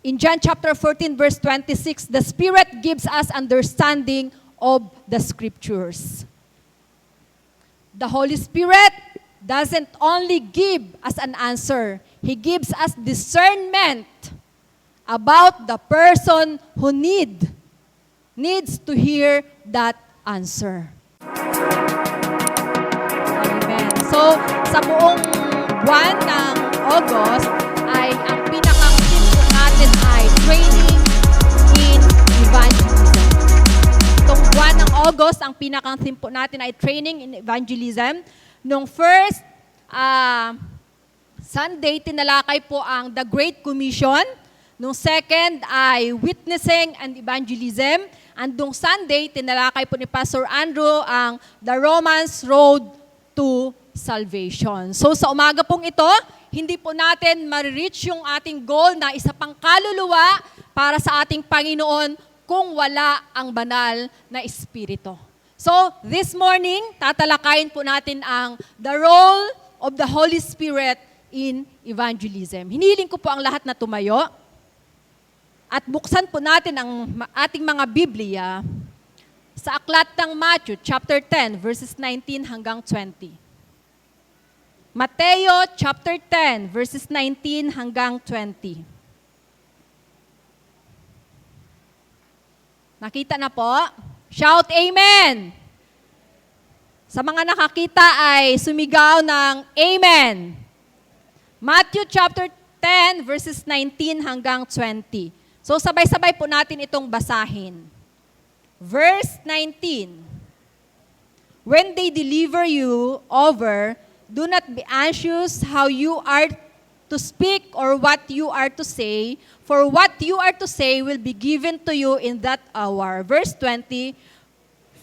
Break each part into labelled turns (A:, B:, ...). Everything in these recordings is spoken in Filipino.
A: in John chapter 14, verse 26, the Spirit gives us understanding of the Scriptures. The Holy Spirit doesn't only give us an answer, He gives us discernment about the person who needs to hear that answer. Amen. So, sa buong buwan ng August, ay ang pinakang-theme po natin ay Training in Evangelism. Itong buwan ng August, ang pinakang-theme po natin ay Training in Evangelism. Nung first Sunday, tinalakay po ang The Great Commission. Nung second ay Witnessing and Evangelism. And nung Sunday, tinalakay po ni Pastor Andrew ang The Romans Road to Salvation. So sa umaga pong ito, hindi po natin ma-reach yung ating goal na isa pang kaluluwa para sa ating Panginoon kung wala ang banal na Espiritu. So this morning, tatalakayin po natin ang the role of the Holy Spirit in evangelism. Hinihiling ko po ang lahat na tumayo at buksan po natin ang ating mga Biblia sa aklat ng Matthew chapter 10 verses 19 hanggang 20. Mateo chapter 10 verses 19 hanggang 20. Nakita na po? Shout Amen! Sa mga nakakita ay sumigaw ng Amen! Matthew chapter 10 verses 19 hanggang 20. So sabay-sabay po natin itong basahin. Verse 19. When they deliver you over, do not be anxious how you are to speak or what you are to say, for what you are to say will be given to you in that hour. Verse 20,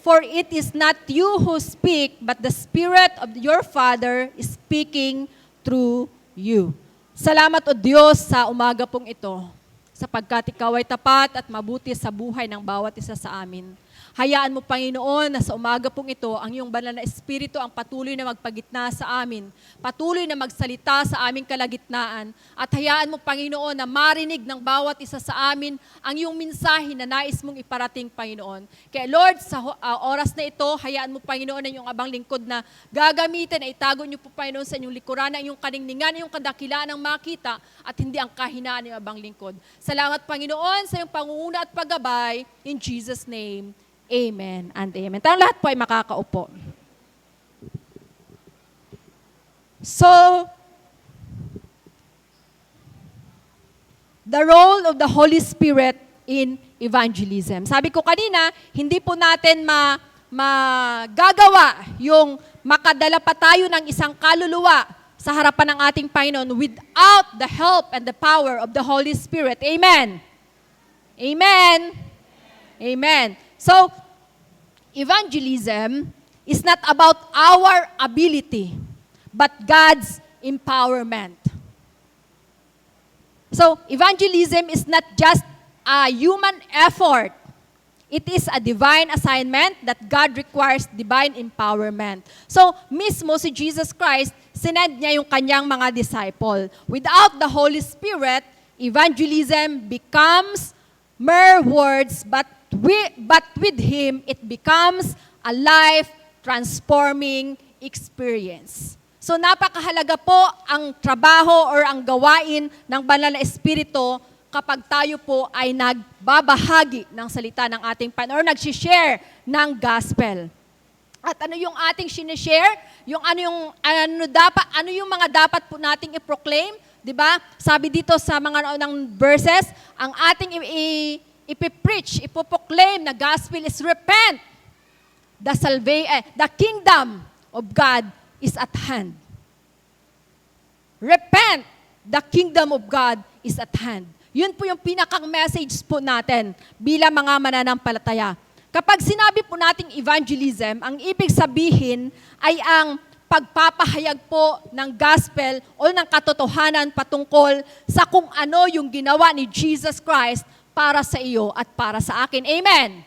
A: for it is not you who speak, but the Spirit of your Father is speaking through you. Salamat o Diyos sa umaga pong ito, sapagkat Ikaw ay tapat at mabuti sa buhay ng bawat isa sa amin. Hayaan mo, Panginoon, na sa umaga pong ito, ang iyong banal na Espiritu ang patuloy na magpagitna sa amin, patuloy na magsalita sa aming kalagitnaan, at hayaan mo, Panginoon, na marinig ng bawat isa sa amin ang iyong mensahe na nais mong iparating, Panginoon. Kaya Lord, sa oras na ito, hayaan mo, Panginoon, na iyong abang lingkod na gagamitin, na itago niyo po, Panginoon, sa inyong likuran, ang iyong kaningningan, iyong kadakilaan ang makita, at hindi ang kahinaan ng abang lingkod. Salamat, Panginoon, sa iyong pangunguna at paggabay, in Jesus' name. Amen and amen. Tayong lahat po ay makakaupo. So, the role of the Holy Spirit in evangelism. Sabi ko kanina, hindi po natin magagawa yung makadala pa tayo ng isang kaluluwa sa harapan ng ating Panginoon without the help and the power of the Holy Spirit. Amen. Amen. Amen. So, evangelism is not about our ability, but God's empowerment. So, evangelism is not just a human effort. It is a divine assignment that God requires divine empowerment. So, mismo si Jesus Christ, sinend niya yung kanyang mga disciple. Without the Holy Spirit, evangelism becomes mere words, but with Him, it becomes a life-transforming experience. So napakahalaga po ang trabaho or ang gawain ng Banal na Espiritu kapag tayo po ay nagbabahagi ng salita ng ating Panginoon or nag-share ng gospel. At ano yung ating sinishare? Yung ano yung mga dapat po nating i-proclaim? 'Di ba? Sabi dito sa mga unang verses, ang ating ipipreach, ipoproclaim na gospel is repent. The kingdom of God is at hand. Repent, the kingdom of God is at hand. Yun po yung pinakang message po natin bilang mga mananampalataya. Kapag sinabi po nating evangelism, ang ibig sabihin ay ang pagpapahayag po ng gospel o ng katotohanan patungkol sa kung ano yung ginawa ni Jesus Christ para sa iyo at para sa akin. Amen.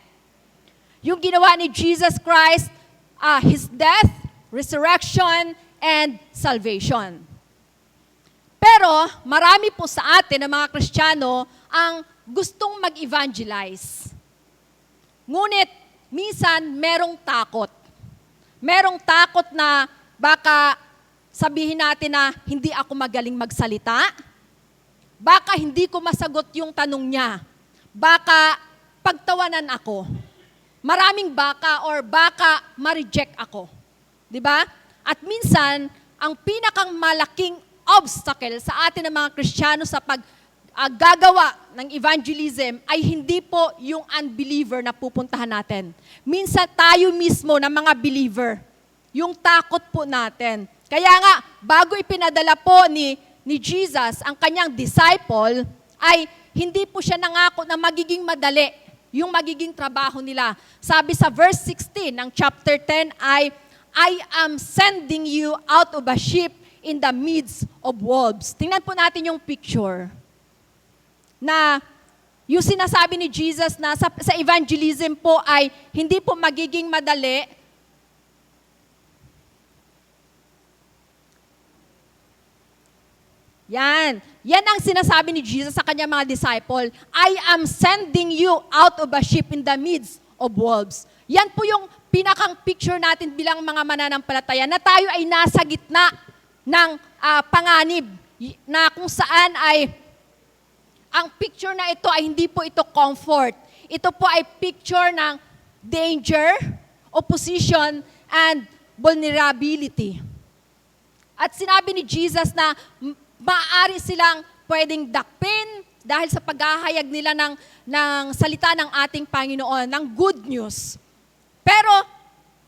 A: Yung ginawa ni Jesus Christ, His death, resurrection, and salvation. Pero marami po sa atin, ng mga Kristiyano, ang gustong mag-evangelize. Ngunit, minsan, merong takot. Merong takot na baka sabihin natin na hindi ako magaling magsalita. Baka hindi ko masagot yung tanong niya. Baka pagtawanan ako. Maraming baka or baka ma-reject ako. 'Di ba? At minsan, ang pinakang malaking obstacle sa atin ng mga Kristiyano sa paggagawa ng evangelism ay hindi po yung unbeliever na pupuntahan natin. Minsan tayo mismo na mga believer, yung takot po natin. Kaya nga, bago ipinadala po ni Jesus ang kanyang disciple, ay hindi po siya nangako na magiging madali yung magiging trabaho nila. Sabi sa verse 16 ng chapter 10 ay, I am sending you out of a sheep in the midst of wolves. Tingnan po natin yung picture. Na yung sinasabi ni Jesus na sa evangelism po ay hindi po magiging madali. Yan ang sinasabi ni Jesus sa kanyang mga disciple. I am sending you out of a sheep in the midst of wolves. Yan po yung pinakang picture natin bilang mga mananampalataya na tayo ay nasa gitna ng panganib na kung saan ay ang picture na ito ay hindi po ito comfort. Ito po ay picture ng danger, opposition, and vulnerability. At sinabi ni Jesus na maaari silang pwedeng dakpin dahil sa paghahayag nila ng salita ng ating Panginoon, ng good news. Pero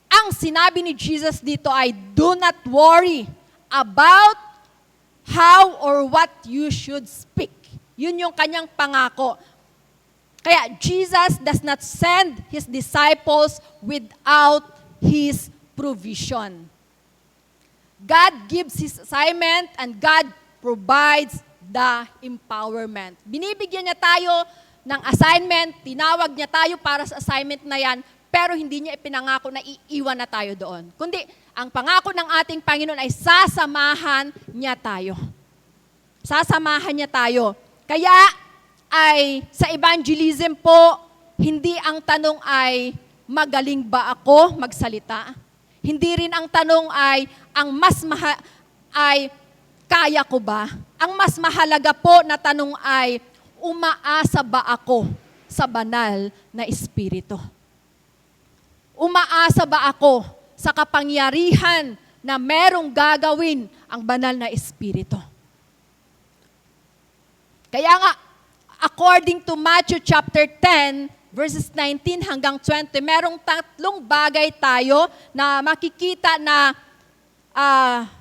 A: ang sinabi ni Jesus dito ay, do not worry about how or what you should speak. Yun yung kanyang pangako. Kaya Jesus does not send His disciples without His provision. God gives His assignment and God provides the empowerment. Binibigyan niya tayo ng assignment, tinawag niya tayo para sa assignment na yan, pero hindi niya ipinangako na iiwan na tayo doon. Kundi, ang pangako ng ating Panginoon ay sasamahan niya tayo. Sasamahan niya tayo. Kaya ay sa evangelism po, hindi ang tanong ay magaling ba ako magsalita? Hindi rin ang tanong ay kaya ko ba? Ang mas mahalaga po na tanong ay umaasa ba ako sa banal na Espiritu? Umaasa ba ako sa kapangyarihan na merong gagawin ang banal na Espiritu? Kaya nga, according to Matthew chapter 10, verses 19 hanggang 20, merong tatlong bagay tayo na makikita na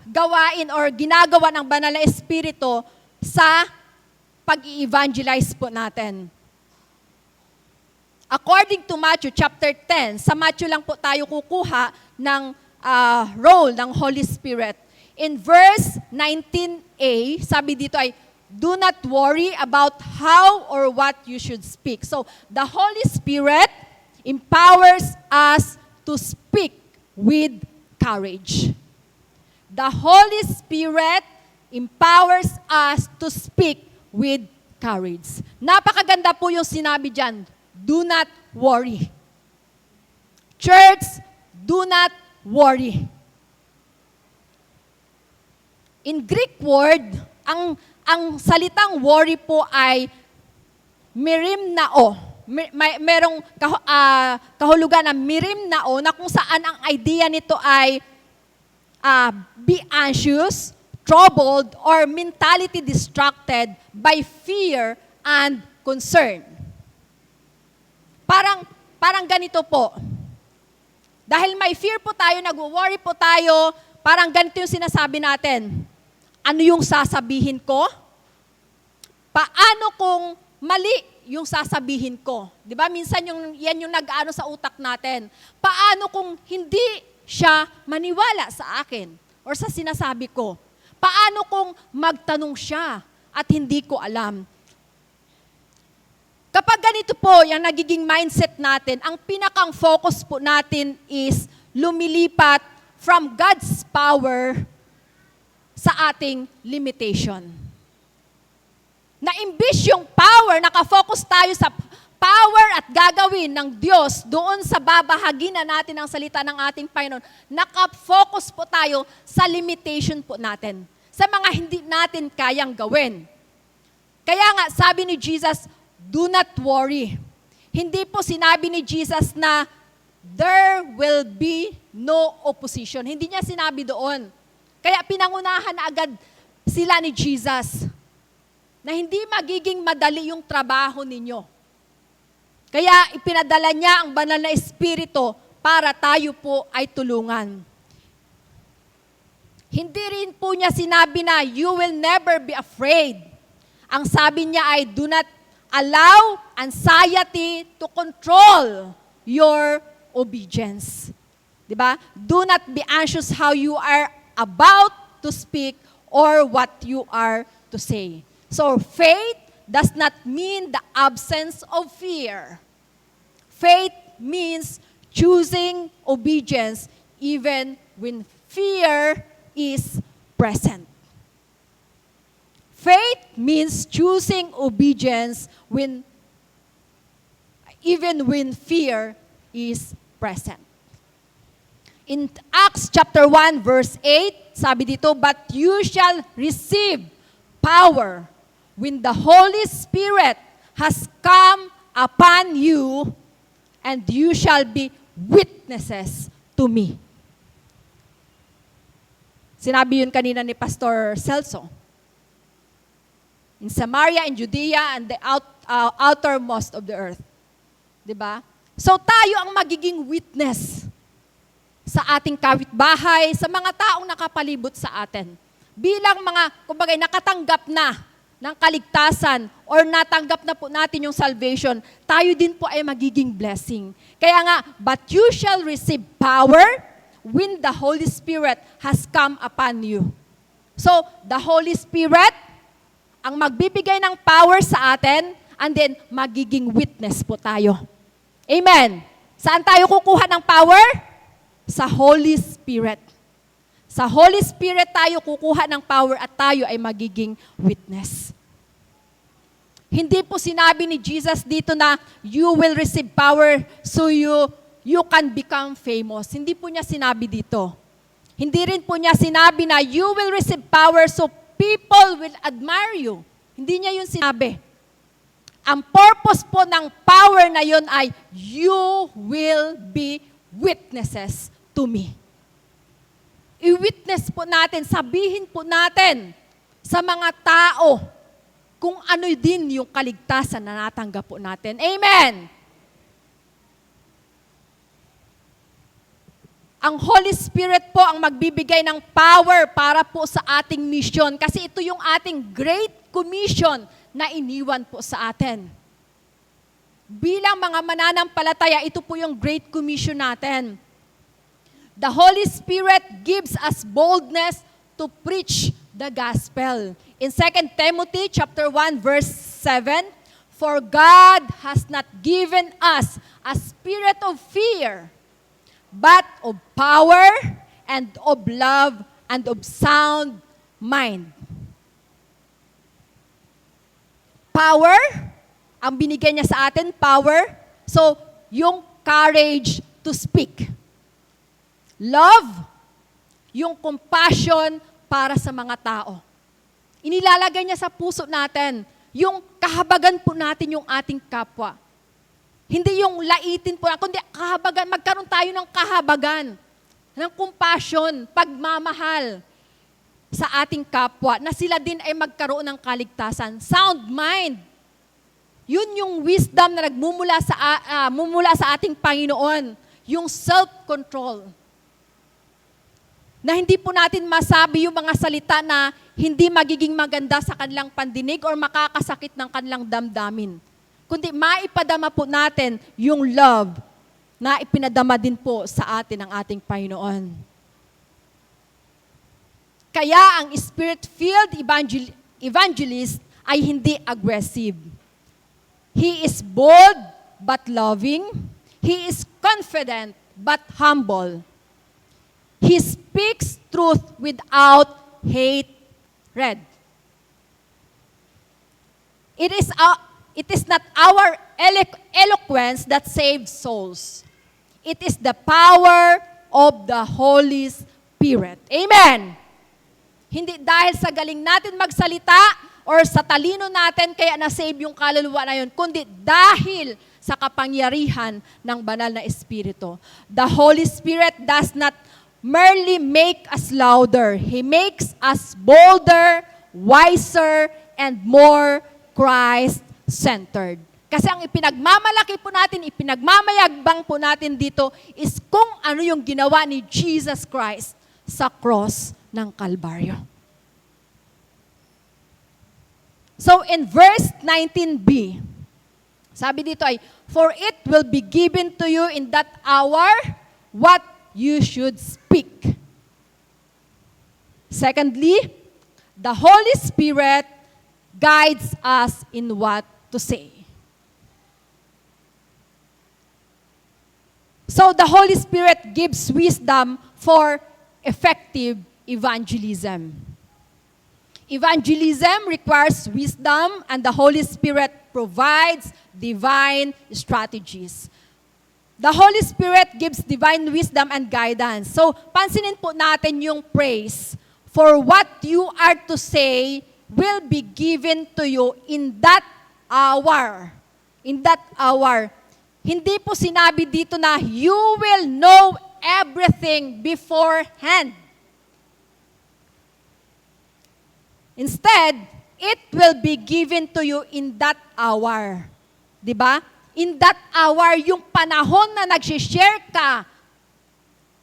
A: gawain or ginagawa ng banal na Espiritu sa pag-i-evangelize po natin. According to Matthew chapter 10, sa Matthew lang po tayo kukuha ng role ng Holy Spirit. In verse 19a, sabi dito ay, do not worry about how or what you should speak. So, the Holy Spirit empowers us to speak with courage. The Holy Spirit empowers us to speak with courage. Napakaganda po yung sinabi dyan. Do not worry. Church, do not worry. In Greek word, ang salitang worry po ay mirimnao. Merong kahulugan na mirimnao na kung saan ang idea nito ay be anxious, troubled, or mentality distracted by fear and concern. Parang ganito po. Dahil may fear po tayo, nag-worry po tayo, parang ganito yung sinasabi natin. Ano yung sasabihin ko? Paano kung mali yung sasabihin ko? Di ba? Minsan yan yung nag-ano sa utak natin. Paano kung hindi siya maniwala sa akin or sa sinasabi ko? Paano kung magtanong siya at hindi ko alam? Kapag ganito po, yung nagiging mindset natin, ang pinakang focus po natin is lumilipat from God's power sa ating limitation. Na imbis yung power na nakafocus tayo sa power at gagawin ng Diyos doon sa babahagi na natin ang salita ng ating Panginoon, nakafocus po tayo sa limitation po natin, sa mga hindi natin kayang gawin. Kaya nga, sabi ni Jesus, do not worry. Hindi po sinabi ni Jesus na there will be no opposition. Hindi niya sinabi doon. Kaya pinangunahan na agad sila ni Jesus na hindi magiging madali yung trabaho ninyo. Kaya ipinadala niya ang banal na Espiritu para tayo po ay tulungan. Hindi rin po niya sinabi na you will never be afraid. Ang sabi niya ay do not allow anxiety to control your obedience. Diba? Do not be anxious how you are about to speak or what you are to say. So faith does not mean the absence of fear. Faith means choosing obedience even when fear is present. Faith means choosing obedience even when fear is present. In Acts chapter 1 verse 8, sabi dito, but you shall receive power when the Holy Spirit has come upon you, and you shall be witnesses to me. Sinabi yun kanina ni Pastor Celso. In Samaria, in Judea, and the outermost of the earth. Diba? So tayo ang magiging witness sa ating kapitbahay, sa mga taong nakapalibot sa atin. Bilang mga, kumbaga, nakatanggap na ng kaligtasan or natanggap na po natin yung salvation, tayo din po ay magiging blessing. Kaya nga, but you shall receive power when the Holy Spirit has come upon you. So, the Holy Spirit, ang magbibigay ng power sa atin, and then magiging witness po tayo. Amen. Saan tayo kukuha ng power? Sa Holy Spirit. Sa Holy Spirit tayo kukuha ng power at tayo ay magiging witness. Hindi po sinabi ni Jesus dito na you will receive power so you can become famous. Hindi po niya sinabi dito. Hindi rin po niya sinabi na you will receive power so people will admire you. Hindi niya yun sinabi. Ang purpose po ng power na yun ay you will be witnesses to me. I-witness po natin, sabihin po natin sa mga tao kung ano din yung kaligtasan na natanggap po natin. Amen! Ang Holy Spirit po ang magbibigay ng power para po sa ating mission kasi ito yung ating Great Commission na iniwan po sa atin. Bilang mga mananampalataya, ito po yung Great Commission natin. The Holy Spirit gives us boldness to preach the gospel. In 2 Timothy chapter 1 verse 7, for God has not given us a spirit of fear, but of power and of love and of sound mind. Power, ang binigay niya sa atin, power. So, yung courage to speak. Love, yung compassion para sa mga tao. Inilalagay niya sa puso natin, yung kahabagan po natin yung ating kapwa. Hindi yung laitin po, kundi kahabagan, magkaroon tayo ng kahabagan, ng compassion, pagmamahal sa ating kapwa, na sila din ay magkaroon ng kaligtasan. Sound mind. Yun yung wisdom na mumula sa ating Panginoon. Yung self-control. Na hindi po natin masabi yung mga salita na hindi magiging maganda sa kanilang pandinig or makakasakit ng kanilang damdamin. Kundi maipadama po natin yung love na ipinadama din po sa atin ng ating Panginoon. Kaya ang Spirit-filled evangelist ay hindi aggressive. He is bold but loving. He is confident but humble. He speaks truth without hatred. It is it is not our eloquence that saves souls. It is the power of the Holy Spirit. Amen! Hindi dahil sa galing natin magsalita or sa talino natin kaya na-save yung kaluluwa na yun, kundi dahil sa kapangyarihan ng banal na Espiritu. The Holy Spirit does not merely make us louder. He makes us bolder, wiser, and more Christ-centered. Kasi ang ipinagmamalaki po natin, ipinagmamayagbang po natin dito is kung ano yung ginawa ni Jesus Christ sa cross ng Kalbaryo. So in verse 19b, sabi dito ay, for it will be given to you in that hour what you should speak. Secondly, the Holy Spirit guides us in what to say. So the Holy Spirit gives wisdom for effective evangelism. Evangelism requires wisdom and the Holy Spirit provides divine strategies. The Holy Spirit gives divine wisdom and guidance. So, pansinin po natin yung praise for what you are to say will be given to you in that hour. In that hour. Hindi po sinabi dito na you will know everything beforehand. Instead, it will be given to you in that hour. Diba? In that hour, yung panahon na nag-share ka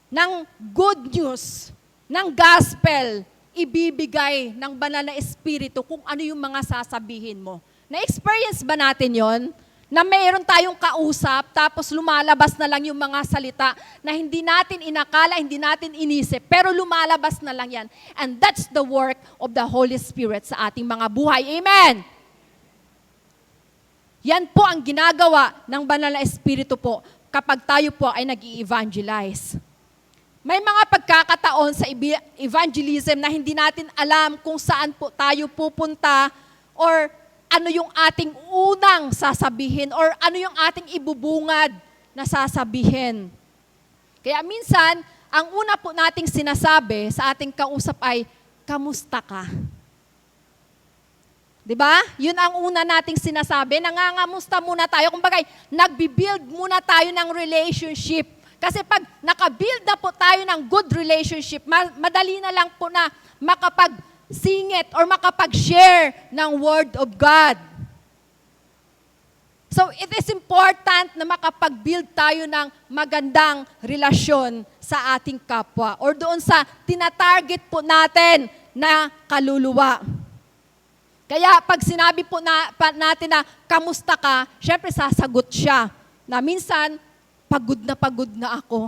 A: ng good news, ng gospel, ibibigay ng banal na Espiritu kung ano yung mga sasabihin mo. Na-experience ba natin yon? Na mayroon tayong kausap, tapos lumalabas na lang yung mga salita na hindi natin inakala, hindi natin inisip, pero lumalabas na lang yan. And that's the work of the Holy Spirit sa ating mga buhay. Amen! Yan po ang ginagawa ng banal na Espiritu po kapag tayo po ay nag-i-evangelize. May mga pagkakataon sa evangelism na hindi natin alam kung saan po tayo pupunta or ano yung ating unang sasabihin or ano yung ating ibubungad na sasabihin. Kaya minsan, ang una po nating sinasabi sa ating kausap ay, kamusta ka? Diba? Yun ang una nating sinasabi. Nangangamusta muna tayo. Kumbaga, nagbibuild muna tayo ng relationship. Kasi pag nakabuild na po tayo ng good relationship, madali na lang po na makapag-singit or makapag-share ng Word of God. So, it is important na makapag-build tayo ng magandang relasyon sa ating kapwa or doon sa tinatarget po natin na kaluluwa. Kaya pag sinabi po natin na kamusta ka, syempre sasagot siya na minsan pagod na ako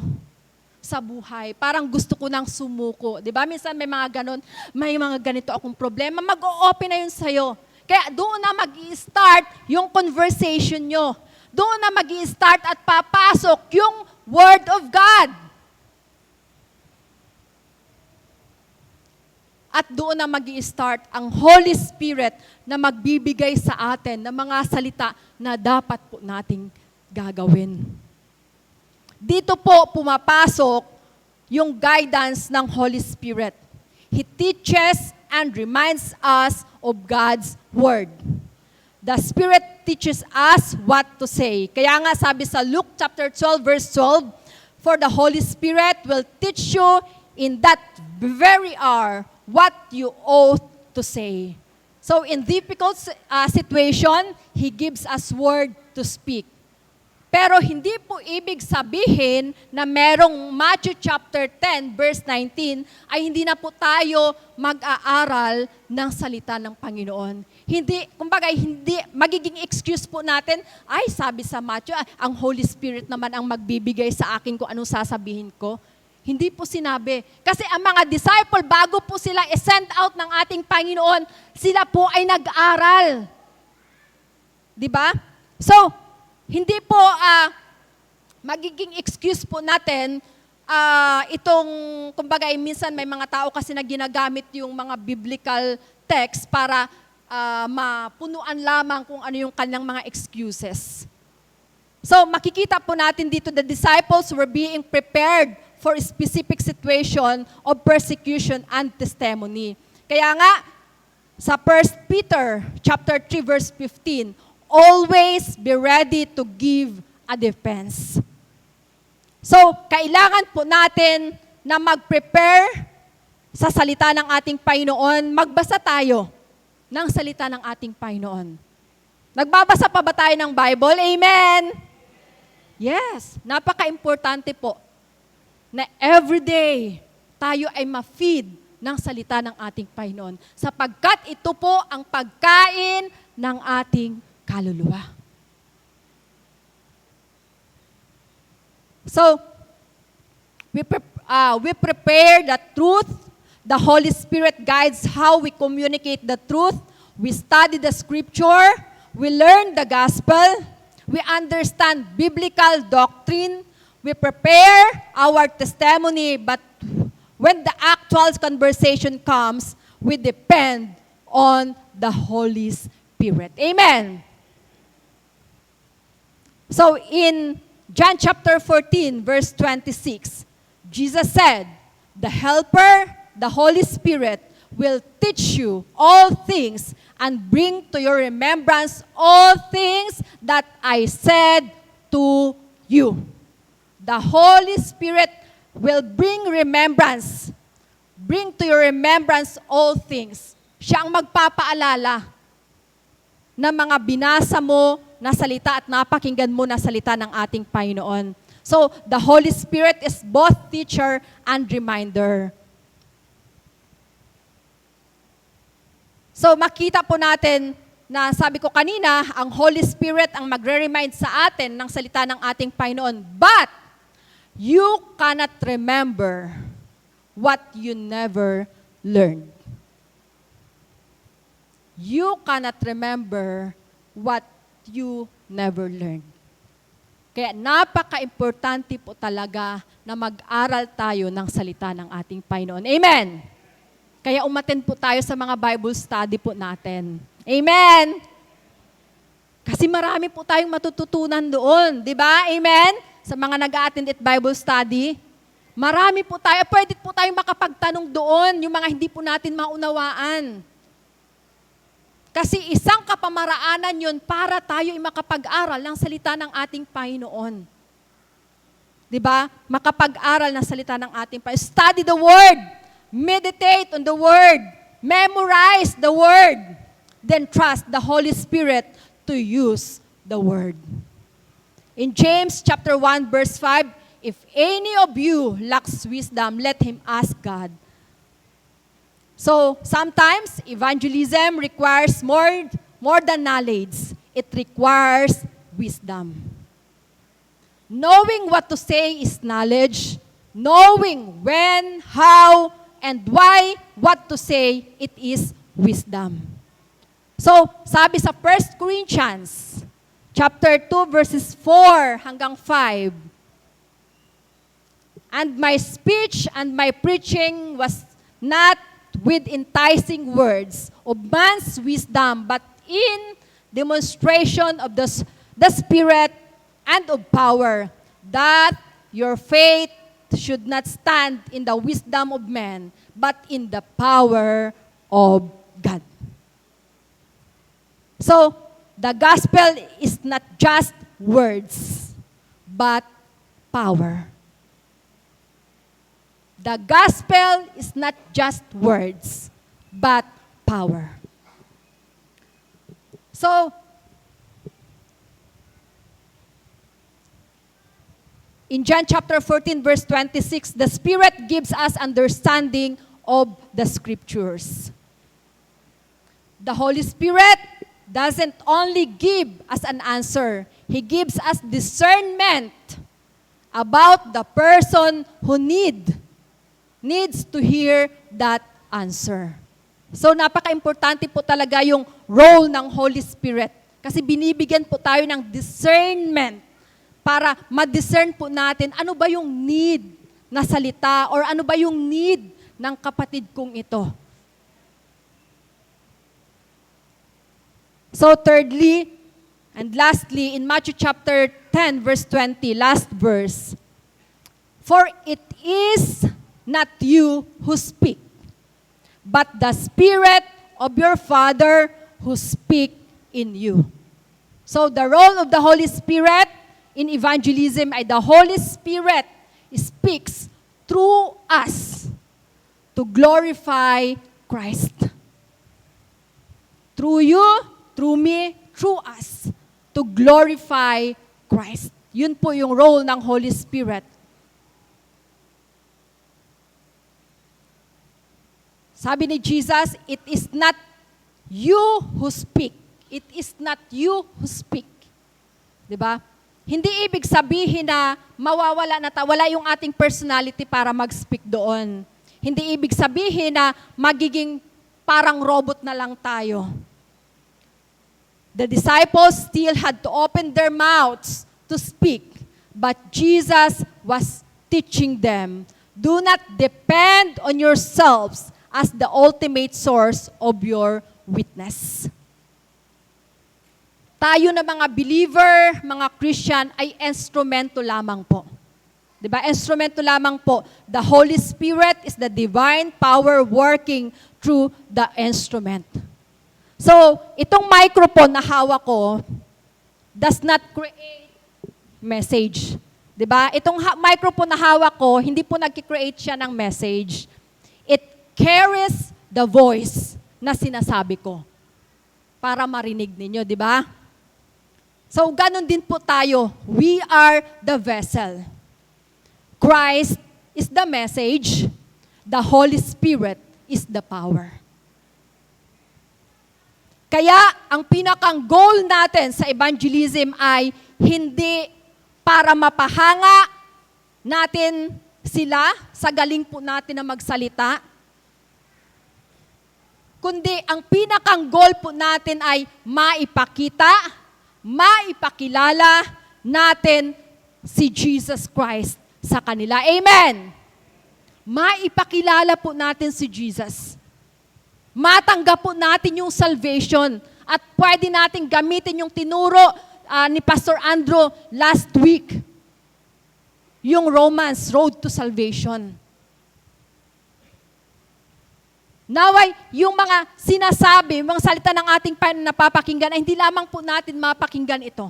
A: sa buhay. Parang gusto ko nang sumuko. Di ba? Minsan may mga ganon, may mga ganito akong problema, mag-o-open na yun sa'yo. Kaya doon na mag-i-start yung conversation nyo. Doon na mag-i-start at papasok yung Word of God. At doon na mag-i-start ang Holy Spirit na magbibigay sa atin ng mga salita na dapat po nating gagawin. Dito po pumapasok yung guidance ng Holy Spirit. He teaches and reminds us of God's Word. The Spirit teaches us what to say. Kaya nga sabi sa Luke chapter 12 verse 12, for the Holy Spirit will teach you in that very hour what you ought to say. So in difficult situation, He gives us word to speak. Pero hindi po ibig sabihin na merong Matthew chapter 10 verse 19 ay hindi na po tayo mag-aaral ng salita ng Panginoon. Hindi, kumbaga, hindi magiging excuse po natin, ay sabi sa Matthew, ang Holy Spirit naman ang magbibigay sa akin kung anong sasabihin ko. Hindi po sinabi. Kasi ang mga disciple, bago po sila i-send out ng ating Panginoon, sila po ay nag-aral. Diba? So, hindi po magiging excuse po natin itong, kumbaga, minsan may mga tao kasi na ginagamit yung mga biblical text para mapunuan lamang kung ano yung kanilang mga excuses. So makikita po natin dito, the disciples were being prepared for a specific situation of persecution and testimony. Kaya nga, sa 1 Peter chapter 3 verse 15, always be ready to give a defense. So, kailangan po natin na mag-prepare sa salita ng ating Panginoon. Magbasa tayo ng salita ng ating Panginoon. Nagbabasa pa ba tayo ng Bible? Amen? Yes, napaka-importante po na everyday tayo ay ma-feed ng salita ng ating Panginoon. Sapagkat ito po ang pagkain ng ating kaluluwa. So, we prepare the truth. The Holy Spirit guides how we communicate the truth. We study the scripture. We learn the gospel. We understand biblical doctrine. We prepare our testimony, but when the actual conversation comes, we depend on the Holy Spirit. Amen. So in John chapter 14, verse 26, Jesus said, the Helper, the Holy Spirit, will teach you all things and bring to your remembrance all things that I said to you. The Holy Spirit will bring to your remembrance all things. Siya ang magpapaalala ng mga binasa mo na salita at napakinggan mo na salita ng ating Panginoon. So, the Holy Spirit is both teacher and reminder. So, makita po natin na sabi ko kanina, ang Holy Spirit ang magre-remind sa atin ng salita ng ating Panginoon. But, you cannot remember what you never learned. You cannot remember what you never learned. Kaya napaka-importante po talaga na mag-aral tayo ng salita ng ating Panginoon. Amen! Kaya umattend po tayo sa mga Bible study po natin. Amen! Kasi marami po tayong matututunan doon. Di ba? Amen? Sa mga nag-a-attend at Bible study, marami po tayo. Pwede po tayong makapagtanong doon, yung mga hindi po natin maunawaan. Kasi isang kapamaraanan yun para tayo ay makapag-aral ng salita ng ating Panginoon. Diba? Makapag-aral ng salita ng ating Panginoon. Study the Word. Meditate on the Word. Memorize the Word. Then trust the Holy Spirit to use the Word. In James chapter 1 verse 5, if any of you lacks wisdom, let him ask God. So, sometimes, evangelism requires more than knowledge. It requires wisdom. Knowing what to say is knowledge. Knowing when, how, and why, what to say, it is wisdom. So, sabi sa 1 Corinthians, chapter 2, verses 4 hanggang 5, and my speech and my preaching was not with enticing words of man's wisdom, but in demonstration of the Spirit and of power, that your faith should not stand in the wisdom of men, but in the power of God. So, the gospel is not just words, but power. The gospel is not just words, but power. So, in John chapter 14, verse 26, the Spirit gives us understanding of the Scriptures. The Holy Spirit doesn't only give us an answer, He gives us discernment about the person who needs to hear that answer. So napaka-importante po talaga yung role ng Holy Spirit. Kasi binibigyan po tayo ng discernment para ma-discern po natin ano ba yung need na salita or ano ba yung need ng kapatid kong ito. So thirdly, and lastly, in Matthew chapter 10, verse 20, last verse, "For it is not you who speak, but the Spirit of your Father who speak in you." So the role of the Holy Spirit in evangelism ay the Holy Spirit speaks through us to glorify Christ. Through you, through me, through us, to glorify Christ. Yun po yung role ng Holy Spirit. Sabi ni Jesus, it is not you who speak. It is not you who speak. Diba? Hindi ibig sabihin na mawawala na wala yung ating personality para mag-speak doon. Hindi ibig sabihin na magiging parang robot na lang tayo. The disciples still had to open their mouths to speak, but Jesus was teaching them, do not depend on yourselves as the ultimate source of your witness. Tayo na mga believer, mga Christian, ay instrumento lamang po. Diba? Instrumento lamang po. The Holy Spirit is the divine power working through the instrument. So, itong microphone na hawak ko does not create message. Diba? Itong microphone na hawak ko, hindi po nag-create siya ng message. It carries the voice na sinasabi ko para marinig ninyo, di ba? So, ganun din po tayo. We are the vessel. Christ is the message. The Holy Spirit is the power. Kaya, ang pinakang goal natin sa evangelism ay hindi para mapahanga natin sila sa galing po natin na magsalita, kundi ang pinakang goal po natin ay maipakita, maipakilala natin si Jesus Christ sa kanila. Amen! Maipakilala po natin si Jesus. Matanggap po natin yung salvation at pwede natin gamitin yung tinuro ni Pastor Andrew last week. Yung Romans, Road to Salvation. Naway, yung mga sinasabi, mga salita ng ating napapakinggan, ay hindi lamang po natin mapakinggan ito.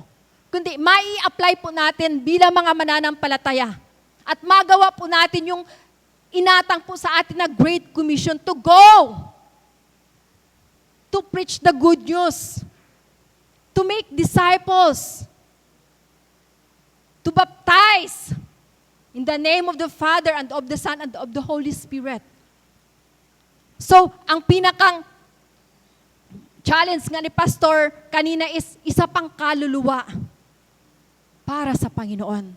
A: Kundi, mai-apply po natin bilang mga mananampalataya. At magawa po natin yung inatang po sa atin na Great Commission to go. To preach the good news. To make disciples. To baptize. In the name of the Father and of the Son and of the Holy Spirit. So, ang pinakang challenge nga ni Pastor kanina is isa pang kaluluwa para sa Panginoon.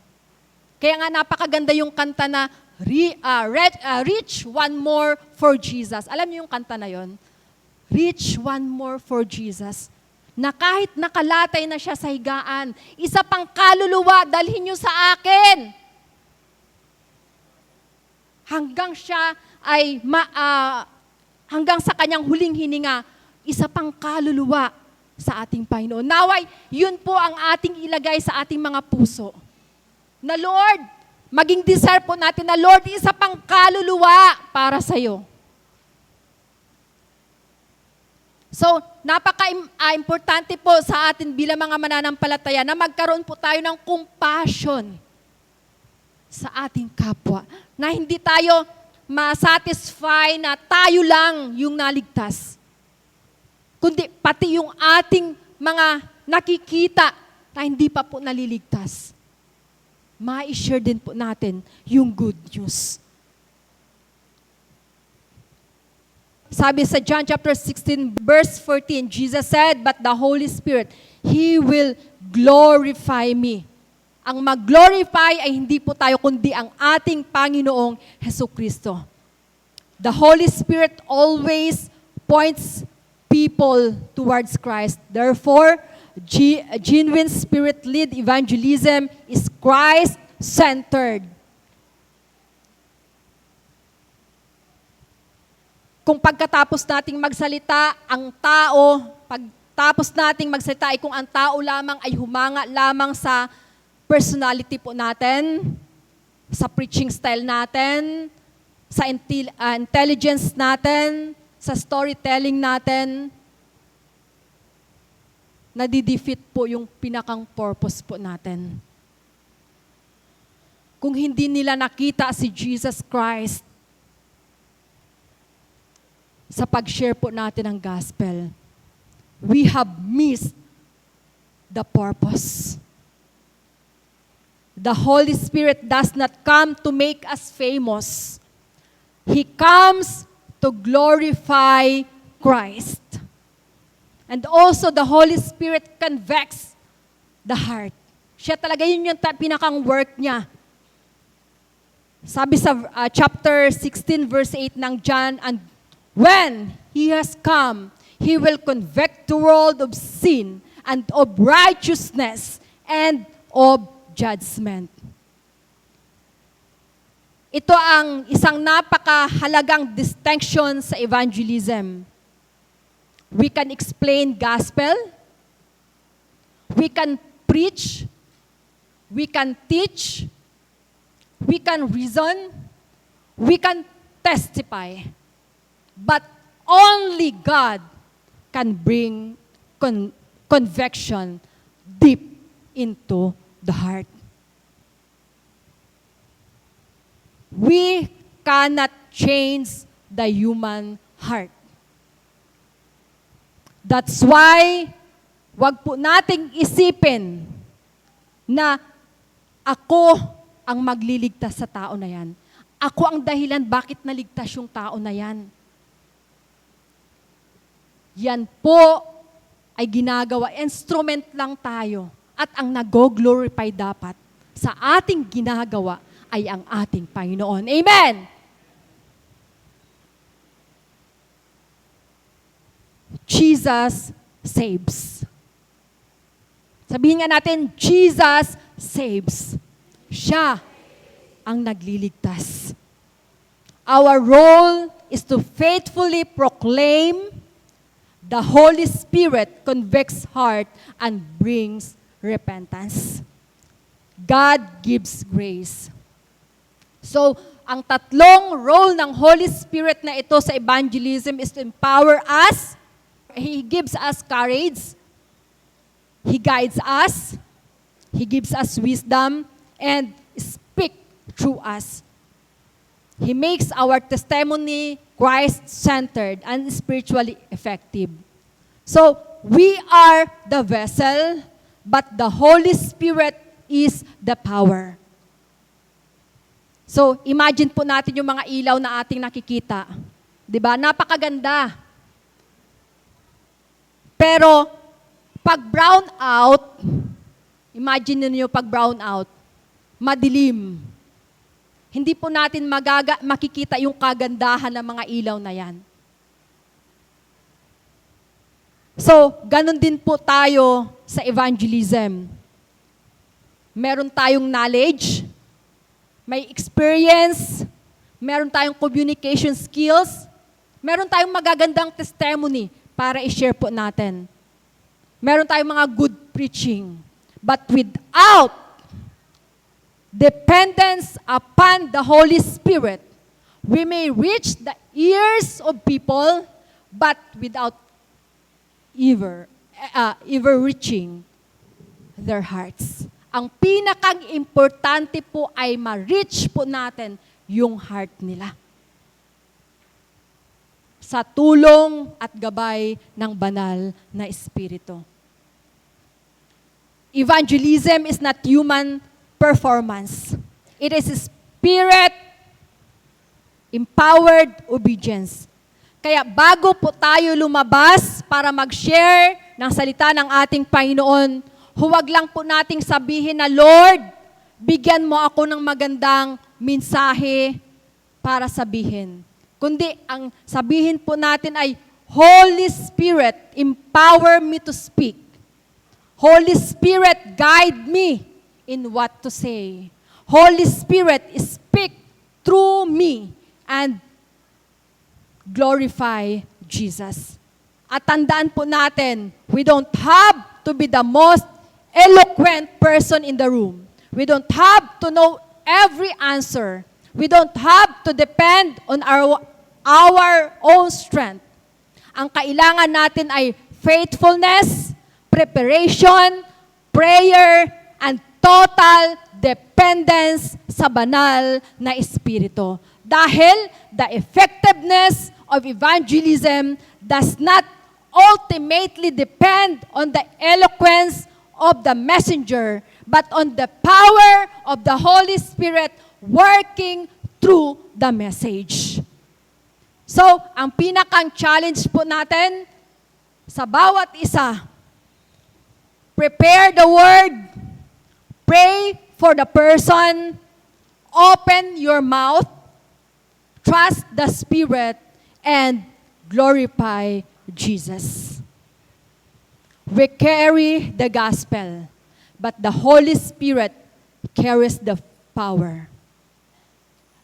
A: Kaya nga napakaganda yung kanta na Reach One More for Jesus. Alam niyo yung kanta na yon? Reach one more for Jesus. Na kahit nakalatay na siya sa higaan, isa pang kaluluwa, dalhin niyo sa akin. Hanggang siya ay hanggang sa kanyang huling hininga, isa pang kaluluwa sa ating Panginoon. Naway, yun po ang ating ilagay sa ating mga puso. Na Lord, maging desire po natin na Lord, isa pang kaluluwa para sa iyo. So, napaka-importante po sa atin bilang mga mananampalataya na magkaroon po tayo ng compassion sa ating kapwa. Na hindi tayo ma-satisfy na tayo lang yung naligtas. Kundi pati yung ating mga nakikita na hindi pa po naliligtas. Ma-share din po natin yung good news. Sabi sa John chapter 16, verse 14, Jesus said, "But the Holy Spirit, He will glorify me." Ang mag-glorify ay hindi po tayo, kundi ang ating Panginoong Jesucristo. The Holy Spirit always points people towards Christ. Therefore, genuine Spirit-led evangelism is Christ-centered. Kung pagkatapos nating magsalita, ang tao, pag tapos nating magsalita ay kung ang tao lamang ay humanga lamang sa personality po natin, sa preaching style natin, sa intelligence natin, sa storytelling natin, nadidefeat po yung pinakang purpose po natin. Kung hindi nila nakita si Jesus Christ sa pag-share po natin ng gospel, we have missed the purpose. The Holy Spirit does not come to make us famous. He comes to glorify Christ. And also, the Holy Spirit convicts the heart. Siya talaga, yun yung pinakang work niya. Sabi sa chapter 16, verse 8 ng John, and when He has come, He will convict the world of sin and of righteousness and of judgment. Ito ang isang napakahalagang distinction sa evangelism. We can explain gospel, we can preach, we can teach, we can reason, we can testify. But only God can bring conviction deep into the heart. We cannot change the human heart. That's why, wag po nating isipin na ako ang magliligtas sa tao na yan. Ako ang dahilan bakit naligtas yung tao na yan. Yan po ay ginagawa. Instrument lang tayo. At ang nag-glorify dapat sa ating ginagawa ay ang ating Panginoon. Amen! Jesus saves. Sabihin nga natin, Jesus saves. Siya ang nagliligtas. Our role is to faithfully proclaim the Holy Spirit convicts heart and brings repentance. God gives grace. So, ang tatlong role ng Holy Spirit na ito sa evangelism is to empower us. He gives us courage. He guides us. He gives us wisdom and speak through us. He makes our testimony Christ-centered and spiritually effective. So, we are the vessel, but the Holy Spirit is the power. So, imagine po natin yung mga ilaw na ating nakikita. 'Di ba? Napakaganda. Pero, pag brown out, imagine niyo pag brown out, madilim. Hindi po natin makikita yung kagandahan ng mga ilaw na yan. So, ganun din po tayo sa evangelism. Meron tayong knowledge, may experience, meron tayong communication skills, meron tayong magagandang testimony para i-share po natin. Meron tayong mga good preaching. But without dependence upon the Holy Spirit, we may reach the ears of people, but without ever reaching their hearts. Ang pinakang importante po ay ma-reach po natin yung heart nila. Sa tulong at gabay ng banal na Espiritu. Evangelism is not human performance. It is Spirit-empowered obedience. Kaya bago po tayo lumabas para mag-share ng salita ng ating Panginoon, huwag lang po nating sabihin na, Lord, bigyan mo ako ng magandang mensahe para sabihin. Kundi ang sabihin po natin ay, Holy Spirit, empower me to speak. Holy Spirit, guide me in what to say. Holy Spirit, speak through me and glorify Jesus. At tandaan po natin, we don't have to be the most eloquent person in the room. We don't have to know every answer. We don't have to depend on our own strength. Ang kailangan natin ay faithfulness, preparation, prayer, and total dependence sa banal na Espiritu. Dahil the effectiveness of evangelism does not ultimately depend on the eloquence of the messenger, but on the power of the Holy Spirit working through the message. So, ang pinakang challenge po natin sa bawat isa, prepare the word, pray for the person, open your mouth, trust the Spirit, and glorify Jesus. We carry the gospel, but the Holy Spirit carries the power.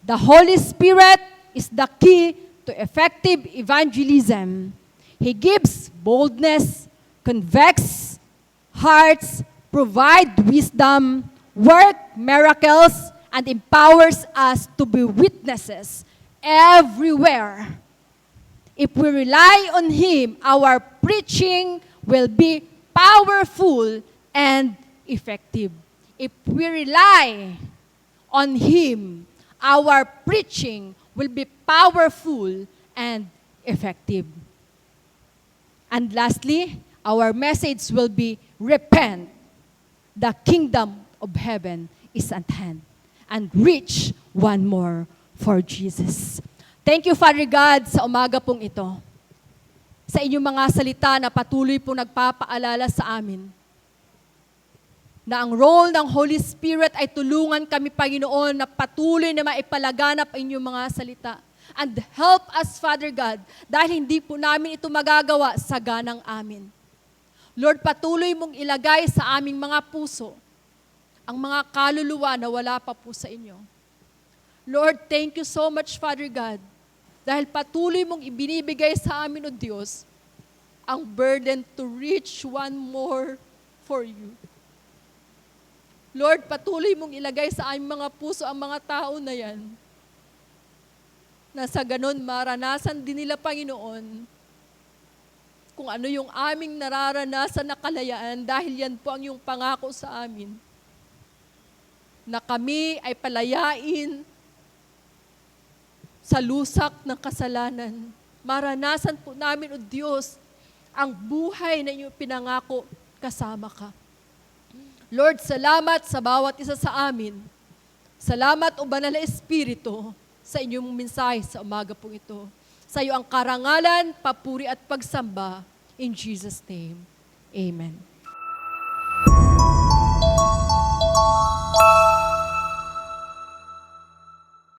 A: The Holy Spirit is the key to effective evangelism. He gives boldness, convicts hearts, provide wisdom, work miracles, and empowers us to be witnesses everywhere. If we rely on Him, our preaching will be powerful and effective. If we rely on Him, our preaching will be powerful and effective. And lastly, our message will be repent. The kingdom of heaven is at hand. And reach one more for Jesus. Thank you, Father God, sa umaga pong ito. Sa inyong mga salita na patuloy pong nagpapaalala sa amin na ang role ng Holy Spirit ay tulungan kami, Panginoon, na patuloy na maipalaganap ang inyong mga salita. And help us, Father God, dahil hindi po namin ito magagawa sa ganang amin. Lord, patuloy mong ilagay sa aming mga puso ang mga kaluluwa na wala pa po sa inyo. Lord, thank you so much, Father God, dahil patuloy mong ibinibigay sa amin, O Diyos, ang burden to reach one more for you. Lord, patuloy mong ilagay sa aming mga puso ang mga tao na yan, na sa ganon maranasan din nila, Panginoon, kung ano yung aming nararanasan na kalayaan dahil yan po ang iyong pangako sa amin, na kami ay palayain sa lusak ng kasalanan. Maranasan po namin, O Diyos, ang buhay na iyong pinangako kasama ka. Lord, salamat sa bawat isa sa amin. Salamat, O Banal na Espiritu, sa inyong mensahe sa umaga po ito. Sa iyo ang karangalan, papuri at pagsamba. In Jesus' name, Amen.